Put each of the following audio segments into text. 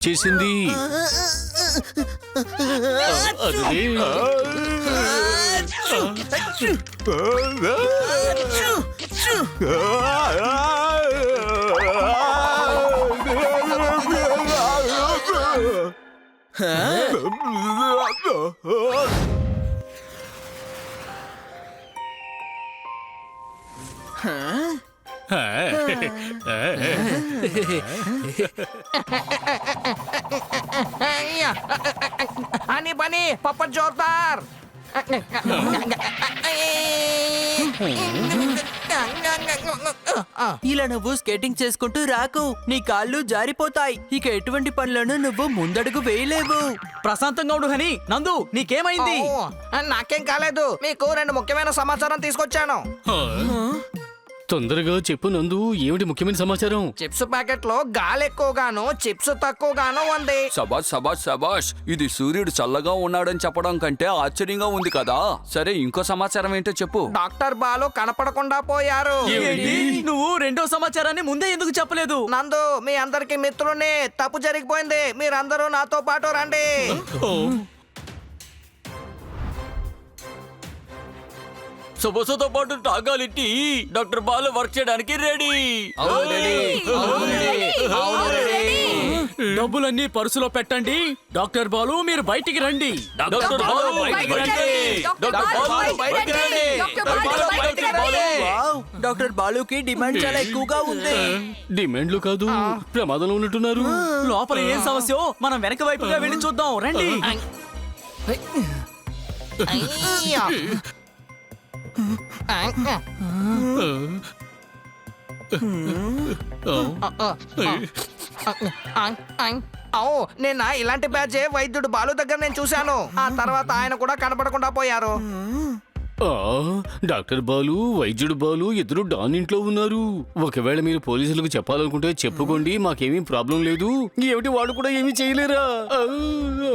చేసింది అని పని పప్ప జోర్దార్ ఇలా నువ్వు స్కేటింగ్ చేసుకుంటూ రాకు, నీ కాళ్ళు జారిపోతాయి. ఇక ఎటువంటి పనులను నువ్వు ముందడుగు వేయలేవు. ప్రశాంతంగా ఉండు హని. నందు నీకేమైంది? నాకేం కాలేదు. మీకు 2 ముఖ్యమైన సమాచారం తీసుకొచ్చాను. తొందరగా చెప్పు నందు, ఏమిటి ముఖ్యమైన సమాచారం? చిప్స్ ప్యాకెట్ లో గాలి ఎక్కువగాను చిప్స్ తక్కువగాను ఉంది. సబాష్ సబాష్ సబాష్. ఇది సూర్యుడు చల్లగా ఉన్నాడని చెప్పడం కంటే ఆశ్చర్యంగా ఉంది కదా. సరే ఇంకో సమాచారం ఏంటో చెప్పు. డాక్టర్ బాలు కనపడకుండా పోయారు. ఏంటి? నువ్వు రెండో సమాచారాన్ని ముందే ఎందుకు చెప్పలేదు? నందు, మీ అందరికి మిత్రుని. తప్పు జరిగిపోయింది. మీరందరూ నాతో పాటు రండి. సుబసుతో పాటు టాగాలిట్టి డాక్టర్ బాలు వర్క్ చేయడానికి రెడీ. డబ్బులన్నీ పర్సులో పెట్టండి. డాక్టర్ బాలు మీరు బయటికి రండి. డాక్టర్ బాలు బయటికి రండి. డాక్టర్ బాలు బయటికి రండి. డాక్టర్ బాలు బయటికి రండి. వావ్, డాక్టర్ బాలుకి డిమాండ్ చాలా ఎక్కువగా ఉంది. డిమాండ్లు కాదు, ప్రమాదంలో ఉన్నట్టున్నారు. లోపల ఏం సమస్యో మనం వెనక వైపుగా వెళ్ళి చూద్దాం రండి. అయ్యా. నిన్న ఇలాంటి బ్యాచ్ వైద్యుడు బాలు దగ్గర నేను చూశాను. ఆ తర్వాత ఆయన కూడా కనపడకుండా పోయారు. ఆ, డాక్టర్ బాలు, వైద్యుడు బాలు ఇద్దరు డాన్ ఇంట్లో ఉన్నారు. ఒకవేళ మీరు పోలీసులకు చెప్పాలనుకుంటే చెప్పుకోండి, మాకేమీ ప్రాబ్లం లేదు. ఏమిటి వాడు కూడా ఏమీ చేయలేరా?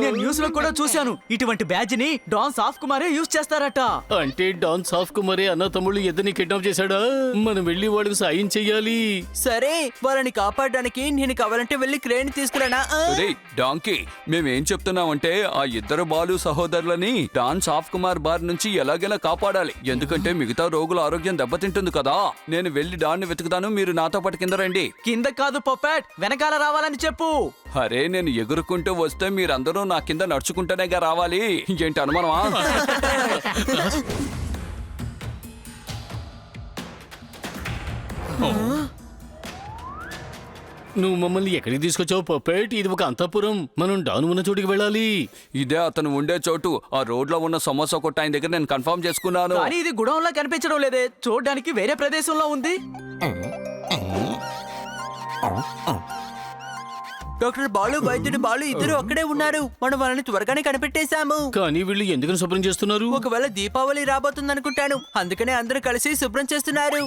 నేను న్యూస్ లో కూడా చూశాను. ఇటువంటి బ్యాజ్ ని డాన్ సాఫ్ కుమారే యూజ్ చేస్తారట. అంటే డాన్ సాఫ్ కుమారే అన్న తమ్ముళ్ళు ఇద్దరిని కిడ్నాప్ చేశాడా? మనం వెళ్ళి వాడికి సాయం చెయ్యాలి. సరే, వాళ్ళని కాపాడడానికి నేను కావాలంటే వెళ్ళి క్రేన్ తీసుకురానా? రేయ్ డాంకీ, మేమేం చెప్తున్నామంటే ఆ ఇద్దరు బాలు సహోదరులని డాన్ సాఫ్ కుమార్ బార్ నుంచి ఎలాగైనా కాపాడాలి. ఎందుకంటే మిగతా రోగుల ఆరోగ్యం దెబ్బతింటుంది కదా. నేను వెళ్ళి డాన్ని వెతుకుతాను, మీరు నాతో పాటు కింద రండి. కింద కాదు పప్పాట్, వెనకాల రావాలని చెప్పు. అరే నేను ఎగురుకుంటూ వస్తే మీరందరూ నా కింద నడుచుకుంటేనేగా రావాలి. ఏంటి అనుమానమా? నువ్వు మమ్మల్ని ఎక్కడికి తీసుకొచ్చావు పప్పేట్? ఇది ఒక అంతఃపురం. మనం డాను ఉన్న చోటికి వెళ్ళాలి. ఇదే అతను ఉండే చోటు. ఆ రోడ్ లో ఉన్న సమోసా కొట్ట ఆయన దగ్గర నేను కన్ఫర్మ్ చేసుకున్నాను. కానీ ఇది గుడౌన్ లా కనిపించడం లేదే, చూడడానికి వేరే ప్రదేశంలో ఉంది. డాక్టర్ బాలు, వైద్యుడు బాలు ఇద్దరు అక్కడే ఉన్నారు. మనం వాళ్ళని త్వరగానే కనిపెట్టేశాము. కానీ వీళ్ళు ఎందుకని శుభ్రం చేస్తున్నారు? ఒకవేళ దీపావళి రాబోతుంది అనుకుంటాను, అందుకనే అందరూ కలిసి శుభ్రం చేస్తున్నారు.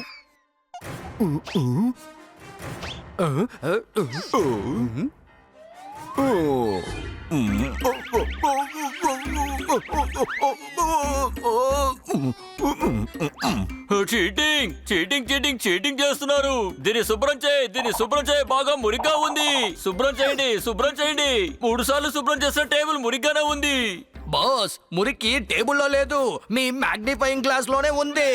చీటింగ్ చీటింగ్ చీటింగ్ చీటింగ్ చేస్తున్నారు. దీన్ని శుభ్రం చేయి, దీన్ని శుభ్రం చేయి. బాగా మురిగ్గా ఉంది. శుభ్రం చేయండి, శుభ్రం చేయండి. 3 సార్లు శుభ్రం చేసిన టేబుల్ మురిగ్గానే ఉంది. బాస్, మురికి టేబుల్లో లేదు, మీ మ్యాగ్నిఫైయింగ్ గ్లాస్ లోనే ఉంది.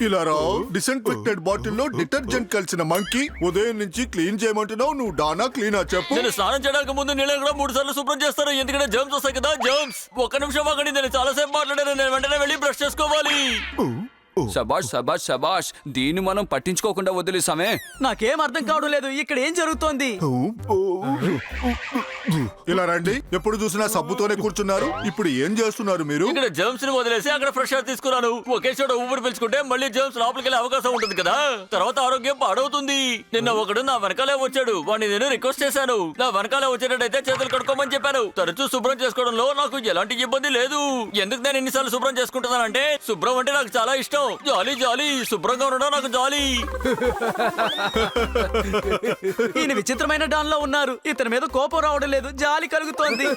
ఇలా రా, డిసెన్ఫెక్టెడ్ బాటిల్లో డిటర్జెంట్ కలిసిన మంకీ. ఉదయం నుంచి క్లీన్ చేయమంటున్నావు, నువ్వు డానా క్లీనా చెప్పు. నేను స్నానం చేయడానికి ముందు నీళ్ళని కూడా 3 సార్లు శుభ్రం చేస్తాను. ఎందుకంటే జర్మ్స్ వస్తాయి కదా, జర్మ్స్. 1 నిమిషం ఆగండి, నేను చాలాసేపు మాట్లాడాను. నేను వెంటనే వెళ్ళి బ్రష్ చేసుకోవాలి. శబాష్ శబాష్ శబాష్. దీన్ని మనం పట్టించుకోకుండా వదిలేసామే. నాకేం అర్థం కావడం లేదు, ఇక్కడ ఏం జరుగుతోంది? ఇలా రండి, ఎప్పుడు చూసినా సబ్బుతోనే కూర్చున్నారు. ఇప్పుడు ఏం చేస్తున్నారు మీరు? ఇక్కడ జర్మ్స్ ని వదిలేసి అక్కడ ఫ్రెష్ ఎయిర్ తీసుకున్నాను. ఒకే చోట ఊపిరి పీల్చుకుంటే మళ్ళీ జర్మ్స్ లోపలికి వెళ్ళే అవకాశం ఉంటుంది కదా. తర్వాత ఆరోగ్యం పాడవుతుంది. నిన్న ఒకడు నా వెనకాలే వచ్చాడు. వాడిని నేను రిక్వెస్ట్ చేశాను, నా వెనకాలే వచ్చేటట్టయితే చేతులు కడుక్కోమని చెప్పాను. తరచూ శుభ్రం చేసుకోవడంలో నాకు ఎలాంటి ఇబ్బంది లేదు. ఎందుకు నేను ఎన్నిసార్లు శుభ్రం చేసుకుంటున్నానంటే, శుభ్రం అంటే నాకు చాలా ఇష్టం. జాలీ జాలీ, శుభ్రంగా ఉండడం నాకు జాలీ. ఈయన విచిత్రమైన డాన్ లో ఉన్నారు. ఇతని మీద కోపం రావడం లేదు, జాలి కలుగుతోంది.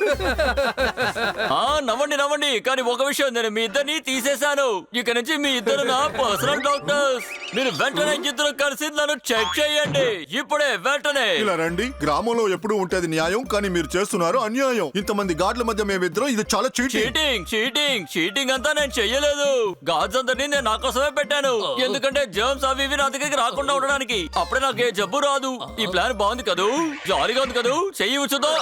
నవ్వండి నవ్వండి, కానీ ఒక విషయం, నేను మీ ఇద్దరిని తీసేశాను. ఇక నుంచి మీ ఇద్దరు నా పర్సనల్ డాక్టర్స్. మీరు వెంటనే ఇద్దరు కలిసి నన్ను చెక్ చేయండి, ఇప్పుడే వెంటనే. ఇలా రండి. గ్రామంలో ఎప్పుడు ఉంటది న్యాయం, కానీ మీరు చేస్తున్నారు అన్యాయం. ఇంతమంది గాడ్ల మధ్య మేమిద్దరం, ఇది చాలా చీటింగ్. చీటింగ్ అంతా నేను చెయ్యలేదు. గాడ్స్ అందరినీ నేను నా కోసమే పెట్టాను, ఎందుకంటే జర్మ్స్ అవి ఇవి నా దగ్గరికి రాకుండా ఉండడానికి. అప్పుడే నాకు ఏ జబ్బు రాదు. ఈ ప్లాన్ బాగుంది కదూ, జాలీగా ఉంది కదూ. చెయ్యి ఉంచుదో.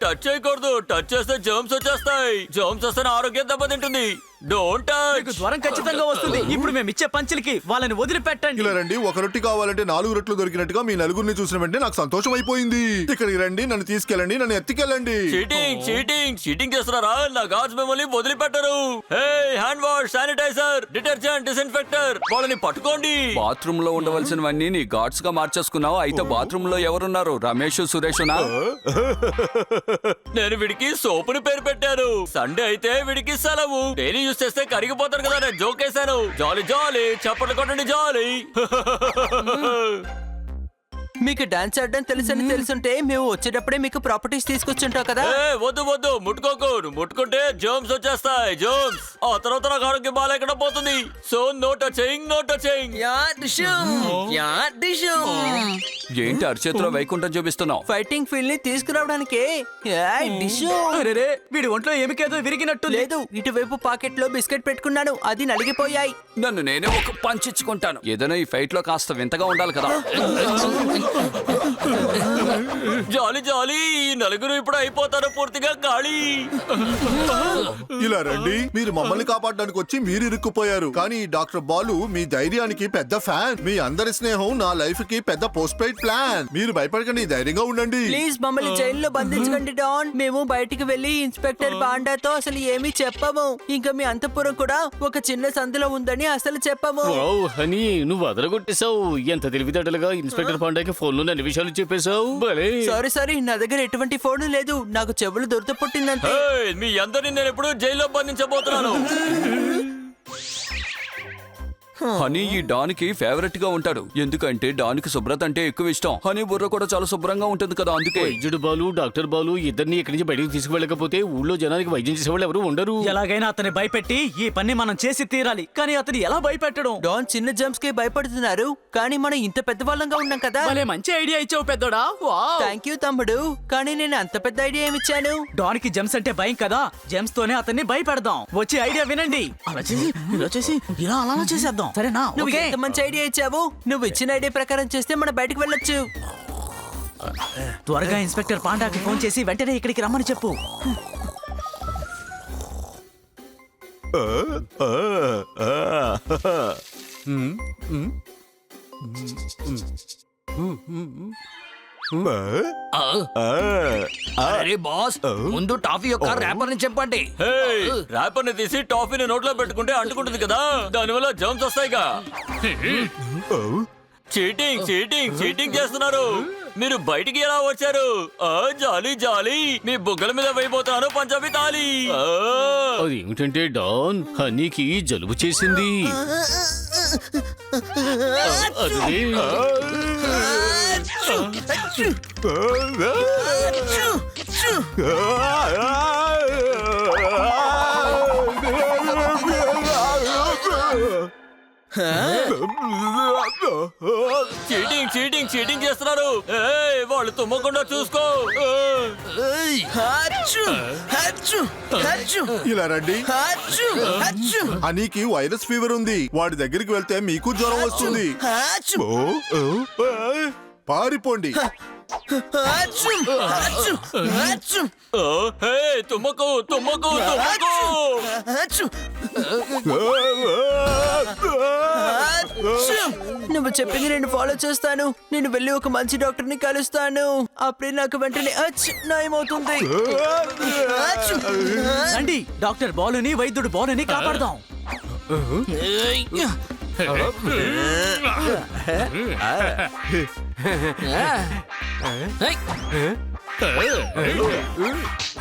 టచ్ చేయకూడదు, టచ్ చేస్తే జర్మ్స్ వచ్చేస్తాయి. జర్మ్స్ వస్తే నా ఆరోగ్యం దెబ్బతింటుంది. Don't touch. జ్వరం ఖచ్చితంగా వస్తుంది. ఇప్పుడు మేము ఇచ్చే పంచులకి వాళ్ళని వదిలిపెట్టండి. ఇలా రండి. ఒక రొట్టి కావాలంటే 4 రొట్లు దొరికినట్టుగా మీ నలుగురిని చూసిన వెంటనే నాకు సంతోషం అయిపోయింది. ఇక్కడికి రండి, నన్ను తీసుకెళ్ళండి, నన్ను ఎత్తుకెళ్ళండి. చీటింగ్ చేస్తున్నారా? నా గాడ్స్ మిమ్మల్ని వదిలిపెట్టరు. హే, హ్యాండ్ వాష్, శానిటైజర్, డిటర్జెంట్, డిస్ఇన్ఫెక్టర్, వాళ్ళని పట్టుకోండి. బాత్రూమ్ లో ఉండవలసినవన్నీ నీ గాడ్స్ గా మార్చేసుకున్నావు. అయితే బాత్రూమ్ లో ఎవరున్నారు? రమేష్, సురేషునా? నేను వీడికి సోపుని పేరు పెట్టాను. సండే అయితే వీడికి సెలవు. డైలీ యూస్ చేస్తే కరిగిపోతారు కదా. నేను జోకేశాను. జాలీ జాలీ, చప్పట్లు కొట్టండి జాలీ. మీకు డాన్స్ ఆడడం తెలుసని తెలుసుంటే మేము వచ్చేటప్పుడే మీకు ప్రాపర్టీస్ తీసుకొచ్చుంటాం కదా. వద్దు ముట్టుకోకు. నువ్వు ముట్టుకుంటే జర్మ్స్ వచ్చేస్తాయి. జర్మ్స్ ఆ తర్వాత నాకు ఆరోగ్యం బాగాలేకుండా పోతుంది. So no touching. ఏంటి అరచేతిలో వైకుంఠం చూపిస్తున్నావు? ఫైటింగ్ ఫీల్డ్ ని తీసుకురావడానికి. అరెరే, వీడి ఒంట్లో ఏమికేదో విరిగినట్టు లేదు, ఇటువైపు పాకెట్ లో బిస్కెట్ పెట్టుకున్నాను, అది నలిగిపోయాయి. నన్ను నేనే ఒక పంచిచ్చుకుంటాను. ఏదైనా ఈ ఫైట్ లో కాస్త వింతగా ఉండాలి కదా. జాలీ, ఈ నలుగురు ఇప్పుడు అయిపోతారు పూర్తిగా ఖాళీ. ఇలా రండి. మీరు మమ్మల్ని కాపాడడానికి వచ్చి మీరు ఇరుక్కుపోయారు, కానీ ఈ డాక్టర్ బాలు మీ ధైర్యానికి పెద్ద ఫ్యాన్. మీ అందరి స్నేహం నా లైఫ్ కి పెద్ద పోస్ట్ పెయిడ్ ప్లాన్. మీరు భయపడకండి, ధైర్యంగా ఉండండి. ప్లీజ్ మమ్మల్ని జైల్లో బంధించకండి డాన్. మేము బయటికి వెళ్లి ఇన్స్పెక్టర్ పాండాతో అసలు ఏమీ చెప్పము. ఇంకా మీ అంతఃపురం కూడా ఒక చిన్న సందులో ఉందని అసలు చెప్పము. వావ్ హనీ, నువ్వు అదరగొట్టేశావు. ఎంత తెలివితేటలుగా ఇన్స్పెక్టర్ పాండాకి ఫోన్ లో అన్ని విషయాలు చెప్పేశావు. భలే. సారీ, నా దగ్గర ఎటువంటి ఫోన్ లేదు. నాకు చెవులు దొరత పుట్టిందంటే. మీ అందరినీ నేను ఇప్పుడు జైల్లో బంధించబోతున్నాను. హనీ ఈ డాన్కి ఫేవరెట్ గా ఉంటాడు, ఎందుకంటే డాన్కి శుభ్రత అంటే ఎక్కువ ఇష్టం. హనీ బుర్ర కూడా చాలా శుభ్రంగా ఉంటుంది కదా, అందుకే. వైద్యుడు బాలు, డాక్టర్ బాలు ఇద్దరిని ఇక్కడి నుంచి బయటకు తీసుకువెళ్ళకపోతే ఊళ్ళో జనానికి వైద్యం చేసేవాళ్ళు ఎవరు ఉండరు. ఎలాగైనా అతన్ని భయపెట్టి ఈ పని మనం చేసి తీరాలి. కానీ అతను ఎలా భయపెట్టడం? డాన్ చిన్న జంప్స్ కి భయపడుతున్నారు, కానీ మనం ఇంత పెద్దవాళ్ళంగా ఉన్నాం కదా. భలే మంచి ఐడియా ఇచ్చావు పెద్దోడా. థ్యాంక్ యూ తమ్ముడు, కానీ నేను అంత పెద్ద ఐడియా ఏమిచ్చాను? డాన్ కి జెమ్స్ అంటే భయం కదా, జెమ్స్ తోనే అతన్ని భయపెడదాం. వచ్చి ఐడియా వినండి. అలా చేసి ఇలా చేసి ఇలా అలా చేసేద్దాం, సరేనా? నువ్వు ఎంత మంచి ఐడియా ఇచ్చావు. నువ్వు ఇచ్చిన ఐడియా ప్రకారం చేస్తే మనం బయటకు వెళ్ళొచ్చు. త్వరగా ఇన్స్పెక్టర్ పాండాకి ఫోన్ చేసి వెంటనే ఇక్కడికి రమ్మని చెప్పు. అరే బాస్, ముందు టాఫీ యొక్క ర్యాపర్ ని చెప్పండి. ర్యాపర్ ని తీసి టాఫీని నోట్లో పెట్టుకుంటే అంటుకుంటుంది కదా, దానివల్ల జర్మ్స్ వస్తాయిగా. చీటింగ్ చేస్తున్నారు. మీరు బయటికి ఎలా వచ్చారు? జాలీ, మీ బుగ్గల మీద వేయబోతున్నాను పంజాబీ తాళి. అదేమిటంటే డాన్, హనీకి జలుబు చేసింది. అదే చీటింగ్ చేస్తున్నారు. వాళ్ళు తుమ్మకుండా చూసుకో. ఇలా రండి. హనీకి వైరస్ ఫీవర్ ఉంది, వాడి దగ్గరికి వెళ్తే మీకు జ్వరం వస్తుంది. పారిపోండి. తుమ్మకు. నువ్వు చెప్పింది నేను ఫాలో చేస్తాను. నేను వెళ్ళి ఒక మంచి డాక్టర్ ని కలుస్తాను. అప్పుడే నాకు వెంటనే నయమవుతుంది. రండి, డాక్టర్ బాలుని వైద్యుడు బాలుని కాపాడదాం.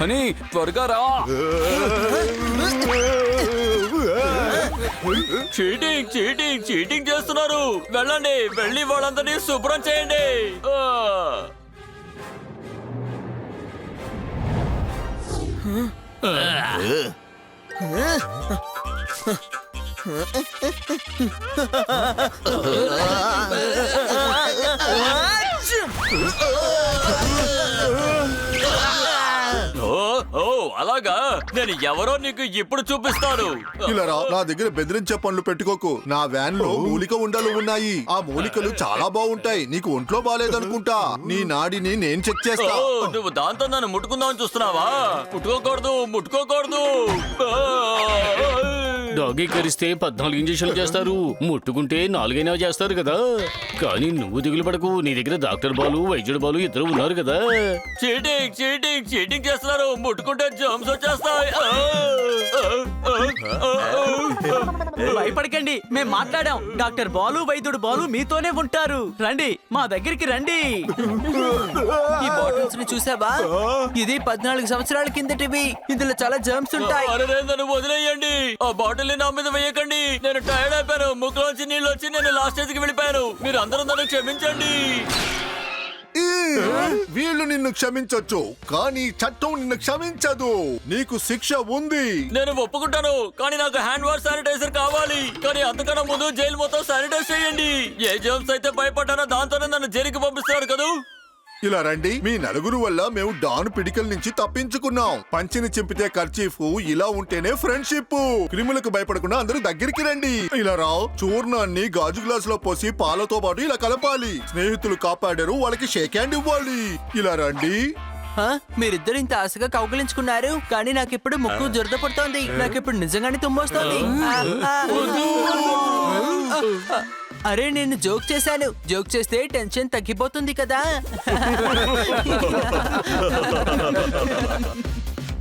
హనీ త్వరగా రా. చీటింగ్ చేస్తున్నారు. వెళ్ళి వాళ్ళందరినీ శుభ్రం చేయండి. ఓ అలాగా నేను ఎవరో నీకు ఇప్పుడు చూపిస్తాను. ఇలా రా, నా దగ్గర బెదిరించే పనులు పెట్టుకోకు. నా వ్యాన్ లో మూలిక ఉండలు ఉన్నాయి. ఆ మూలికలు చాలా బాగుంటాయి. నీకు ఒంట్లో బాగాలేదనుకుంటా. నీ నాడిని నేను చెక్ చేస్తా. ఓ, నువ్వు దాంతో నన్ను ముట్టుకుందామని చూస్తున్నావా? ముట్టుకోకూడదు, ముట్టుకోకూడదు. డాగీ కరిస్తే 14 ఇంజక్షన్లు చేస్తారు, ముట్టుకుంటే 4 చేస్తారు కదా. కానీ నువ్వు దిగులు పడకు, నీ దగ్గర డాక్టర్ బాలు వైద్యుడు బాలు ఇద్దరు ఉన్నారు కదా. చీటింగ్ చీటింగ్ చీటింగ్ చేస్తున్నారు. ముట్టుకుంటే జమ్స్ వచ్చేస్తాయి. భయపడకండి, మేం మాట్లాడాం. డాక్టర్ బాలు వైద్యుడు బాలు మీతోనే ఉంటారు. రండి, మా దగ్గరికి రండి. ఈ బాటిల్స్ ని చూసావా? ఇది 14 సంవత్సరాల కిందటివి. ఇందులో చాలా జర్మ్స్ ఉంటాయి. అరే నన్ను వదిలేయండి. ఆ బాటిల్ నా మీద వేయకండి. నేను టైర్డ్ అయిపోయాను. ముక్కులోంచి నీళ్ళు వచ్చి నేను లాస్ట్ స్టేజ్ కి వెళ్ళిపోయాను. మీరు అందరూ నన్ను క్షమించండి. వీళ్ళు నిన్ను క్షమించొచ్చు, కానీ చట్టం నిన్ను క్షమించదు. నీకు శిక్ష ఉంది. నేను ఒప్పుకుంటాను, కానీ నాకు హ్యాండ్ వాష్ శానిటైజర్ కావాలి. కానీ అంతకన్నా ముందు జైలు మొత్తం శానిటైజ్ చేయండి. ఏ జర్మ్స్ అయితే భయపడ్డానో దాంతోనే నన్ను జైలుకి పంపిస్తారు కదా. ఇలా రండి, మీ నలుగురు వల్ల మేము డాన్ పిడికల నుంచి తప్పించుకున్నాం. పంచిని చింపితే కర్చీఫ్, ఇలా ఉంటేనే ఫ్రెండ్షిప్. క్రిములకు భయపడకుండా అందరూ దగ్గరికి రండి. ఇలా రావు, చూర్ణాన్ని గాజు గ్లాస్ లో పోసి పాలతో పాటు ఇలా కలపాలి. స్నేహితులు కాపాడారు, వాళ్ళకి షేక్ హ్యాండ్ ఇవ్వాలి. ఇలా రండి. మీరిద్దరు ఇంత ఆశగా కౌగిలించుకున్నారు, కానీ నాకిప్పుడు ముక్కు దురద పుడుతోంది. నాకిప్పుడు నిజంగానే తుమ్మొస్తోంది. అరే నేను జోక్ చేశాను. జోక్ చేస్తే టెన్షన్ తగ్గిపోతుంది కదా.